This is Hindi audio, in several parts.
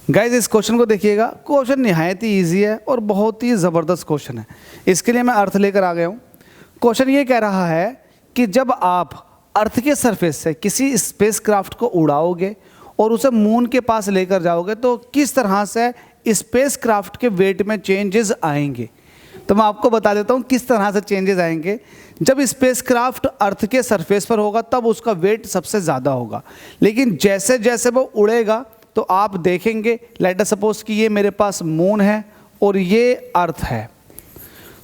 गाइज इस क्वेश्चन को देखिएगा, क्वेश्चन निहायत ही ईजी है और बहुत ही ज़बरदस्त क्वेश्चन है। इसके लिए मैं अर्थ लेकर आ गया हूँ। क्वेश्चन ये कह रहा है कि जब आप अर्थ के सरफेस से किसी स्पेसक्राफ्ट को उड़ाओगे और उसे मून के पास लेकर जाओगे तो किस तरह से स्पेसक्राफ्ट के वेट में चेंजेस आएंगे। तो मैं आपको बता देता हूँ किस तरह से चेंजेस आएंगे। जब स्पेसक्राफ्ट अर्थ के सरफेस पर होगा तब उसका वेट सबसे ज़्यादा होगा, लेकिन जैसे जैसे वो उड़ेगा तो आप देखेंगे, लेट अस सपोज कि ये मेरे पास मून है और ये अर्थ है,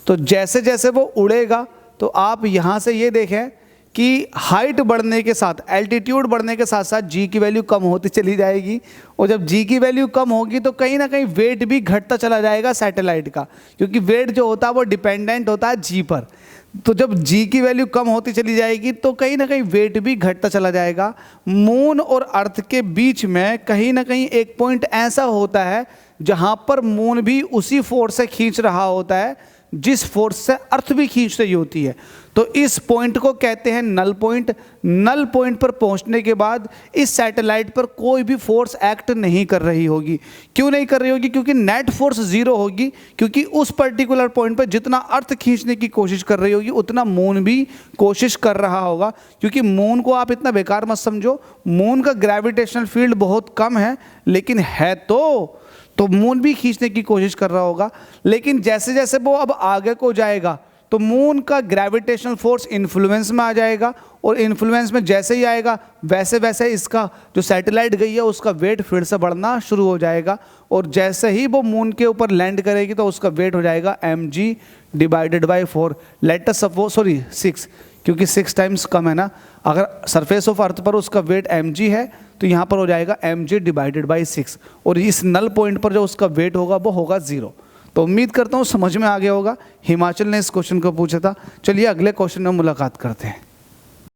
तो जैसे जैसे वो उड़ेगा तो आप यहाँ से ये देखें कि हाइट बढ़ने के साथ, एल्टीट्यूड बढ़ने के साथ साथ जी की वैल्यू कम होती चली जाएगी, और जब जी की वैल्यू कम होगी तो कहीं ना कहीं वेट भी घटता चला जाएगा सैटेलाइट का, क्योंकि वेट जो होता है वो डिपेंडेंट होता है जी पर। तो जब जी की वैल्यू कम होती चली जाएगी तो कहीं ना कहीं वेट भी घटता चला जाएगा। मून और अर्थ के बीच में कहीं ना कहीं एक पॉइंट ऐसा होता है जहाँ पर मून भी उसी फोर्स से खींच रहा होता है जिस फोर्स से अर्थ भी खींच रही होती है। तो इस पॉइंट को कहते हैं नल पॉइंट। नल पॉइंट पर पहुंचने के बाद इस सैटेलाइट पर कोई भी फोर्स एक्ट नहीं कर रही होगी। क्यों नहीं कर रही होगी? क्योंकि नेट फोर्स जीरो होगी, क्योंकि उस पर्टिकुलर पॉइंट पर जितना अर्थ खींचने की कोशिश कर रही होगी उतना मून भी कोशिश कर रहा होगा। क्योंकि मून को आप इतना बेकार मत समझो, मून का ग्रेविटेशनल फील्ड बहुत कम है, लेकिन है तो मून भी खींचने की कोशिश कर रहा होगा। लेकिन जैसे जैसे वो अब आगे को जाएगा तो मून का ग्रेविटेशनल फोर्स इन्फ्लुएंस में आ जाएगा, और इन्फ्लुएंस में जैसे ही आएगा वैसे वैसे इसका जो सैटेलाइट गई है उसका वेट फिर से बढ़ना शुरू हो जाएगा, और जैसे ही वो मून के ऊपर लैंड करेगी तो उसका वेट हो जाएगा mg divided by 4। Let us suppose 6, क्योंकि 6 टाइम्स कम है ना। अगर सरफेस ऑफ अर्थ पर उसका वेट mg है तो यहाँ पर हो जाएगा mg डिवाइडेड बाई 6, और इस नल पॉइंट पर जो उसका वेट होगा वो होगा 0। तो उम्मीद करता हूँ समझ में आ गया होगा। हिमाचल ने इस क्वेश्चन को पूछा था। चलिए अगले क्वेश्चन में मुलाकात करते हैं।